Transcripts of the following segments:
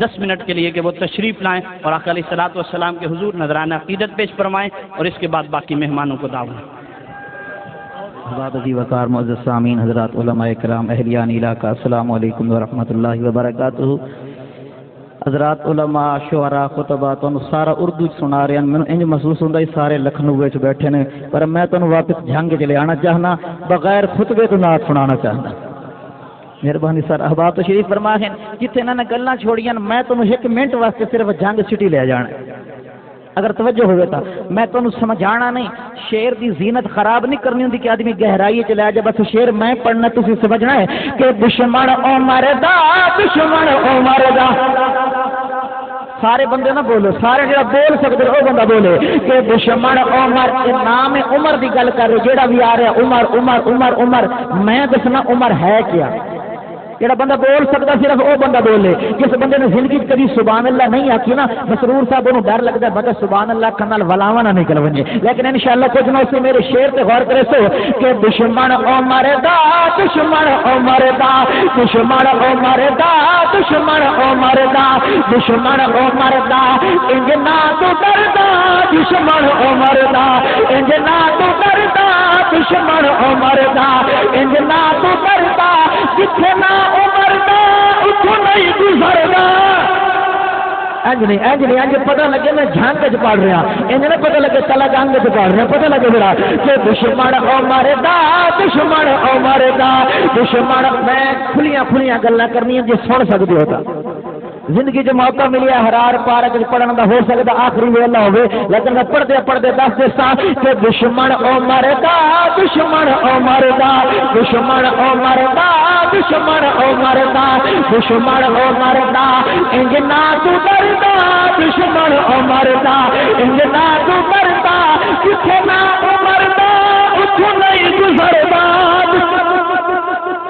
10 minute کے لیے کہ وہ تشریف لائیں اور آقا علیہ الصلوۃ والسلام کے حضور نذرانہ عقیدت پیش فرمائیں اور اس کے بعد باقی مہمانوں کو دعوت. حضرات عزیز وقار معزز سامعین، حضرات علماء کرام، اہلیان علاقہ، السلام علیکم ورحمۃ اللہ وبرکاتہ. حضرات علماء، شعراء، خطبہ تو سارا اردو سنا رہے ہیں. میں انج محسوس ہوندا ہے سارے لکھنؤ وچ بیٹھے نے، پر میں تانوں واپس جھنگ چ لے آنا چاہنا، بغیر خطبے تو نعت سنانا چاہنا. مہربانی سر احباب تشریف فرما ہیں جتنے انہوں نے گلاں چھوڑیاں میں تمہیں 1 منٹ واسطے صرف جنگ سٹی لے جانا. اگر توجہ ہوئے تا میں تمہیں سمجھانا نہیں، شعر دی زینت خراب نہیں کرنی ہوندی کہ آدمی گہرائی چ لے جائے. بس شعر میں پڑھنا تسی سمجھنا ہے کہ دشمن عمر دا، دشمن عمر دا. سارے بندے نہ بولو، سارے جڑا بول سکتے وہ بندہ بولے کہ دشمن عمر. نام عمر دی گل کر رہے جڑا بھی آ رہا عمر عمر عمر عمر. میں دسنا عمر ہے کیا؟ جڑا بندہ بول سکتا صرف وہ بندہ بولے. جس بندے نے زندگی کبھی سبحان اللہ نہیں آکی نا، مسرور صاحب انہوں ڈر لگتا ہے بتا سبحان اللہ کنال ولاوا نہ نکل ونجے. لیکن انشاءاللہ کچھ نہ اسے میرے شعر پہ غور کرے سو کہ دشمن عمر دا، دشمن عمر دا، دشمن عمر دا، دشمن عمر دا، دشمن عمر دا. انج نہ تو ڈردا دشمن عمر دا، انج نہ تو ڈردا دشمن عمر دا، انج نہ تو ڈردا جتھے نہ عمر دا اتھوں نہیں گزردا. انج نہیں انج پتہ لگے میں جھنگ چ پڑھ رہا، انج نہ پتہ لگے تلا جنگ چ پڑھ رہا. پتہ لگے میرا کہ دشمن عمر دا، دشمن عمر دا، دشمن. میں کھلیاں گلاں کرنی جی سن سکتے ہوتا. زندگی جو موقع ملیا ہرار پارک پڑھنے کا ہو سکتا آخری ویلا ہوئے، لیکن میں پڑھتے دس دساں کہ دشمن عمر دا، دشمن عمر دا، دشمن عمر دا، دشمن عمر دا، دشمن عمر دا. انج نہ تو ڈردا دشمن عمر دا، انج نہ تو ڈردا جتھے نہ عمر دا اتھوں نہیں گزردا.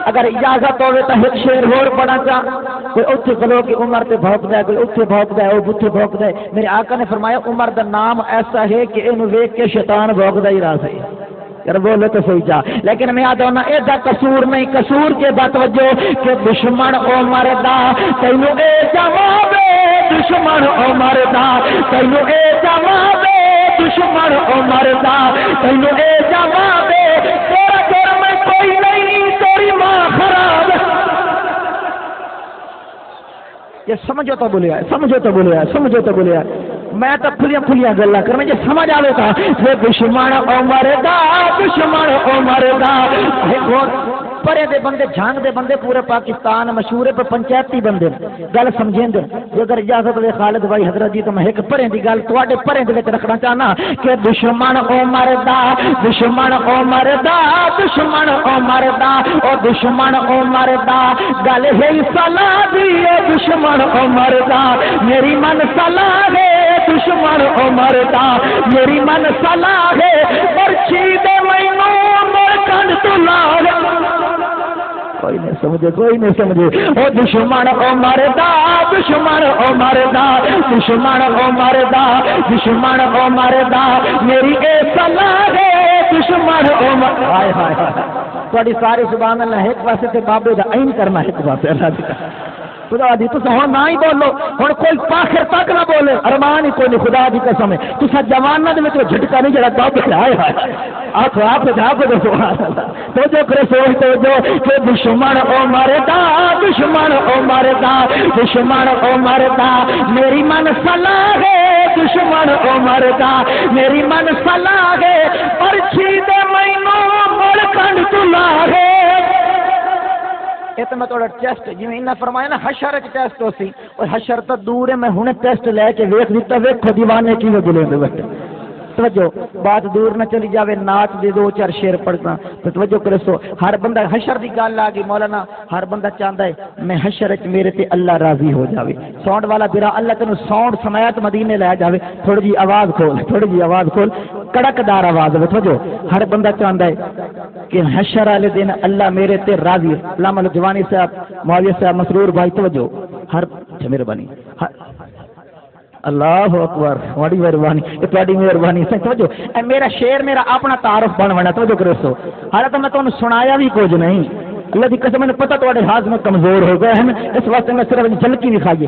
اگر اجازت ہوئے تو ایک شعر اور پڑھا چاہ. کوئی اتھے کھلو کہ عمر تے بھوک دے، کوئی اتھے بھوک دے، وہ بتھے بھوک دے. میرے آقا نے فرمایا عمر دا نام ایسا ہے کہ انہوں ویک کے شیطان بھوک دا ہی رہا صحیح. یار بولے تو صحیح جا. لیکن میں آدھا ہونا ایدہ قصور نہیں، قصور کے باتوجہ کہ دشمن عمر دا تینوں اے جواب دشمن عمر دا، تینوں اے جواب دشمن عمر دا، تینوں اے جواب تیرا جرم کوئی نہیں تیری ماں خراب. یہ سمجھو تو بولیا، سمجھو تو بولیا، سمجھو تو بولیا. میں تو کھلیاں گلا کرنا جی سمجھ آئے گا. دشمن عمر دا، دشمن عمر دا. پرے دے بندے جھانگ دے بندے پورے پاکستان مشہور ہے، پر پنچایتی بندے گل سمجھیں دے. اگر اجازت دے خالد بھائی حضرت جی تو میں ایک پرے دی گل تواڈے پرے دے وچ رکھنا چاہنا کہ دشمن عمر دا، دشمن عمر دا، دشمن عمر دا، او دشمن عمر دا. گل ہے صلاح دی دشمن عمر دا، میری من صلاح ہے دشمن عمر دا، میری من صلاح ہے برچھی دے مینوں مر کنڈ تو لاگ. کوئی نہیں سمجھے، کوئی نہیں سمجھے. او دشمن عمر دا، دشمن عمر دا، دشمن عمر دا، دشمن عمر دا. میری اے صلاح ہے دشمن عمر. ہائے ہائے ہائے تھوڑی ساری سبحان اللہ. ایک پاسے تے بابے دا عین کرنا، ایک پاسے اللہ دی خدا دی. تو ہوں نہ ہی بولو، ہوں کوئی پاخر تک نہ بولے. ارمان ہی کوئی نہیں، خدا دی قسم ہے. تو جوانوں کے جھٹکا نہیں جڑا دب آئے آپ تو جو کرے سوچتے جو کہ دشمن عمر دا، دشمن عمر دا، دشمن عمر دا. میری من صلاح ہے دشمن عمر دا، میری من صلاح ہے پرچھی دے مینوں مڑ کنڈ تو لاگے. یہ تو میں تھوڑا ٹیسٹ جی انہیں فرمایا نا حشر ٹیسٹ ہو سی، اور حشر تو دور ہے. میں ہوں ٹیسٹ لے کے ویک دیتا، ویکو دیوانے کی بولے بیٹھے. توجہ بات دور نہ چلی جاوے. نعت دے 2-4 شعر پڑھنا تو توجہ کرے. سو ہر بندہ حشر دی گل آ گئی مولانا، ہر بندہ چاہتا ہے میں حشر وچ میرے تے اللہ راضی ہو جاوے. ساؤنڈ والا برا اللہ تینوں ساؤنڈ سماعت مدینے لے جاوے. تھوڑی جی آواز کھول، تھوڑی جی آواز کھول، کڑکدار آواز ہے. توجہ ہر بندہ چاہتا ہے کہ حشر والے دن اللہ میرے تے راضی ہے. علامہ الجوانی صاحب، معاویہ صاحب، مسرور بھائی توجہ ہر مہربانی. اللہ اکبر، بڑی مہربانی، تھوڑی مہربانی. توجہ میرا شعر میرا اپنا تعارف بن بنا. توجہ کرو سو حالانکہ میں تمہیں سنایا بھی کچھ نہیں، اللہ کی قسم نے پتہ تواڈے ہاضمے کمزور ہو گئے ہیں، اس واسطے میں صرف جھلکی دکھائیے۔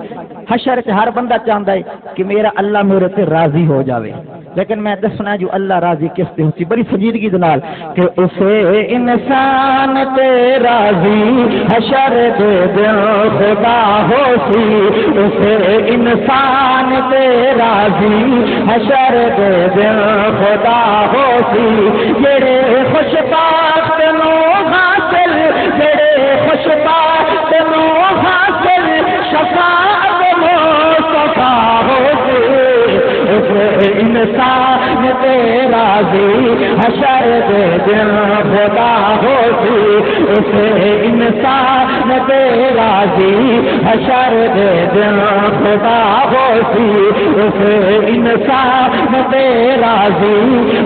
حشر سے ہر بندہ چاہتا ہے کہ میرا اللہ میرے تے راضی ہو جاوے، لیکن میں دسنا جو اللہ راضی کس تے ہوتی بڑی سنجیدگی دے نال کہ اسے انسان تے راضی حشر دے دل خدا ہوسی، اسے انسان تے راضی حشر دے دل خدا ہوسی، جڑے خوش بخت نو حاصل، جڑے خوش بخت نو حاصل شفاعت مصطفیٰ ہوسی، انسان تے راضی حشر دے دل خدا ہوسی، اسے انسان تے راضی حشر دے دل خدا ہوسی، اسے انسان تے راضی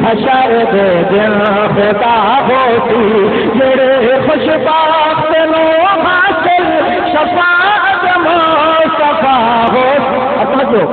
حشر دے دل خدا ہوسی، جڑے خوش بخت نو حاصل شفاعت مصطفیٰ ہوسی۔ توجہ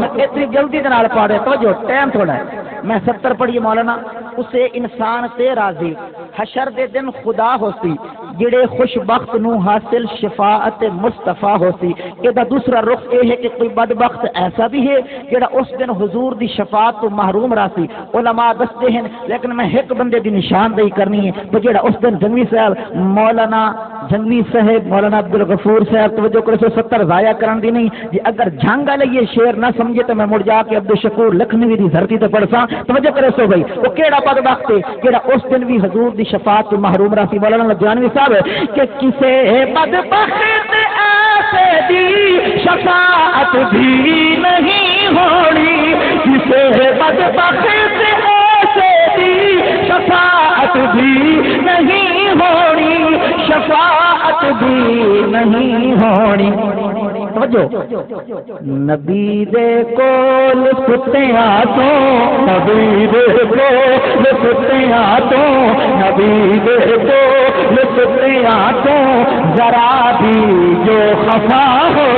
میں اتنی جلدی کے نال پڑھ رہا، توجہ ٹائم تھوڑا ہے، میں 70 پڑھیے مولانا۔ اسے انسان تے راضی حشر دے دن خدا ہوسی، جڑے خوش بخت نو حاصل شفاعت مصطفیٰ ہوسی۔ یہ دوسرا رخ یہ ہے کہ کوئی بدبخت ایسا بھی ہے جڑا اس دن حضور دی شفاعت تو محروم راسی۔ علماء دستے ہیں، لیکن میں ایک بندے دی نشاندہی کرنی ہے تو جڑا اس دن جنگوی صاحب مولانا جنگوی صاحب مولانا عبدالغفور صاحب توجہ کرے 70 ضائع کرن دی نہیں جی، اگر جنگ والے یہ شعر نہ سمجھے تو میں مڑ جا کے عبدالشکور لکھنوی دی دھرتی تے پڑھساں۔ توجہ کرے سو بھائی وہ کیڑا بدبخت ہے جڑا اس دن بھی حضور دی شفاعت تو محروم راسی۔ مولانا لدھیانوی صاحب کہ کسے بدبخت ایسے دی شفاعت بھی نہیں ہونی، کسے بدبخت ایسے دی شفاعت بھی نہیں ہونی، شفاعت بھی نہیں ہونی۔ توجہ نبی دے کول ستیاں تو، نبی دے کول ستیاں تو، نبی دے کول ستیاں تو ذرا بھی جو خفا ہو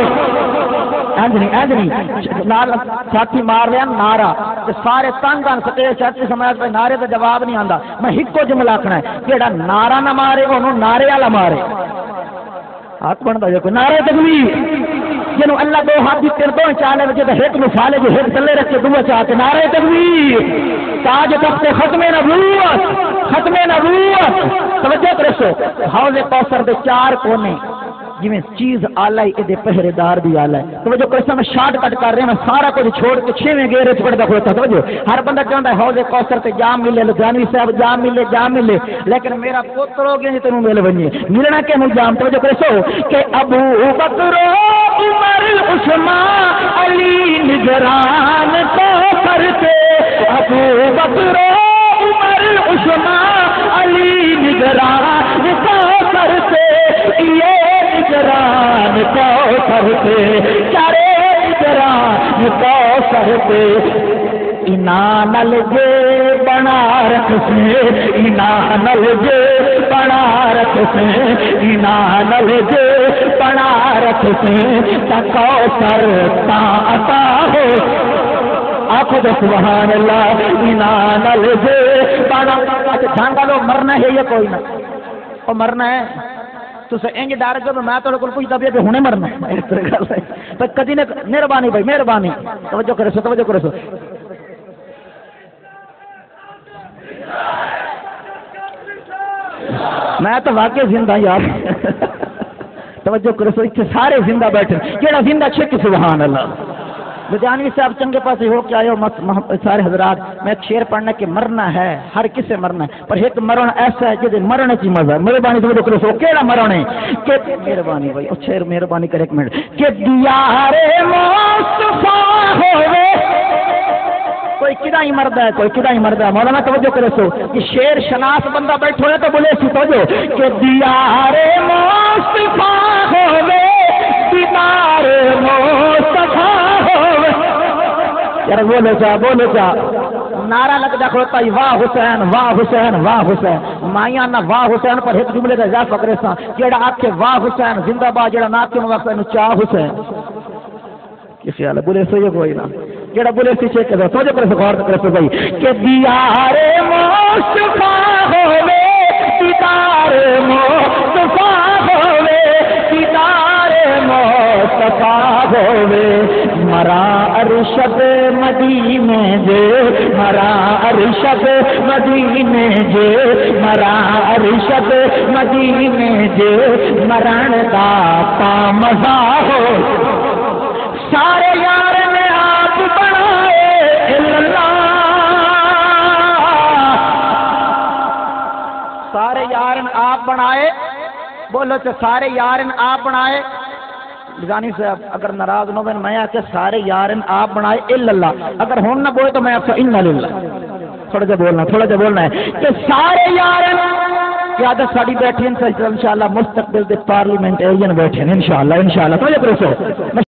ایجنی نال ساتھی مار رہا نعرہ سارے تنگ آن سکے چرچ سماج پہ نعرے کا جواب نہیں آتا۔ میں ہکو جملہ آخنا ہے جہاں نعرہ نہ مارے انہوں نعرے والا مارے۔ ہاتھ بنتا جو کوئی نعرے تکبیر جنوں اللہ دو ہاتھ دیتے دو چالے بچے تو ایک نفالے جو ایک تلے رکھ کے دو چاہتے نعرے تکبیر تاج تخت ختم نبوت، ختم نبوت۔ توجہ کرسو حوض کوثر دے 4 کونے جی میں چیز آلہ ہے یہ پہرے دار بھی آلہ ہے۔ توجہ کرسو میں شارٹ کٹ کر رہا میں سارا کچھ چھوڑ کے 6ویں گیرے چ پڑھتا کھڑوتا۔ توجہ ہر بندہ چاہتا ہے حوض کوثر تے جام ملے، لدھیانوی صاحب جام ملے، جام ملے، لیکن میرا پوتر ہو گیا جی تینوں مل بنی ملنا کہ مجھ جام۔ توجہ کرسو کہ ابو بکر عمر عثمان علی نگران کو کرتے، ابو بکر عمر عثمان علی نگران کو کرتے، یہ نگران کو کرتے، چارے نگران کو کرتے۔ نل جے بنا رکھ سے، نل جے بنا رکھ سے، نل جے بنا رکھ سے، کوثر تا عطا ہو۔ آخو تو سبحان اللہ، نل جے بنا۔ اچھا جھانگا لو مرنا ہے یا کوئی نہ وہ مرنا ہے تو انج ڈر گئے میں تو پوچھتا پیا کہ ہنے مرنا ہے اس طرح گل ہے کدی نے۔ مہربانی بھائی مہربانی توجہ کرے سو، توجہ کرے سو۔ میں تو واقعی زندہ یار توجہ کرو سو اتنے سارے زندہ بیٹھے جہاں زندہ چھک سبحان اللہ۔ لدھیانوی صاحب چنگے پاس ہو کے آئے ہو سارے حضرات، میں ایک شعر پڑھنا کہ مرنا ہے ہر کسے مرنا ہے، پر ایک مرن ایسا ہے جہاں مرنے کی مزہ ہے۔ مہربانی توجہ کرو سو کیڑا مرن ہے کہ مہربانی بھائی شعر مہربانی کرے ایک منٹ کہ دیار مصطفیٰ ہوئے کوئی کدا ہی مرد ہے، کوئی کدا ہی مرد ہے۔ مولانا توجہ کرے سو کہ شیر شناس بندہ بیٹھو ہے تو بولے سی توجہ کہ دیار مصطفیٰ ہوئے، دیدار مصطفیٰ ہوئے۔ یار بولو چا بولو چا نعرہ لگتا کھڑوتا ہی واہ حسین واہ حسین واہ حسین مائیاں نہ واہ حسین پر ایک جملے کا اضافہ کرے سا جیڑا آپ کے واہ حسین زندہ باد جیڑا نہ کے وقت چاہ حسین کی خیال ہے بولے سو یہ کوئی نہ جڑا بولے سی چیک کرو توجہ کرے غور کرے تو بھائی کہ دیار مصطفیٰ ہوے دیدار مصطفیٰ مصطفیٰ ہوئے مرا ارشد مدینے جے مرا ارشد مدینے جے مرا ارشد مدینے جے مرن دا پا مزہ ہو سارے یار نے آپ بنائے اللہ سارے یارن آپ بنائے بولو تو سارے یارن آپ بنائے گانی صاحب اگر ناراض نہ ہو میں آتے سارے یارن آپ بنائے اللہ اگر ہون نہ بولے تو میں آپ سے انا للہ تھوڑا جا بولنا ہے کہ سارے یارن قیادت ساڑی بیٹھی ہیں انشاءاللہ مستقبل دے پارلیمنٹ ایرین بیٹھے ہیں انشاءاللہ تھوڑا جا پروسو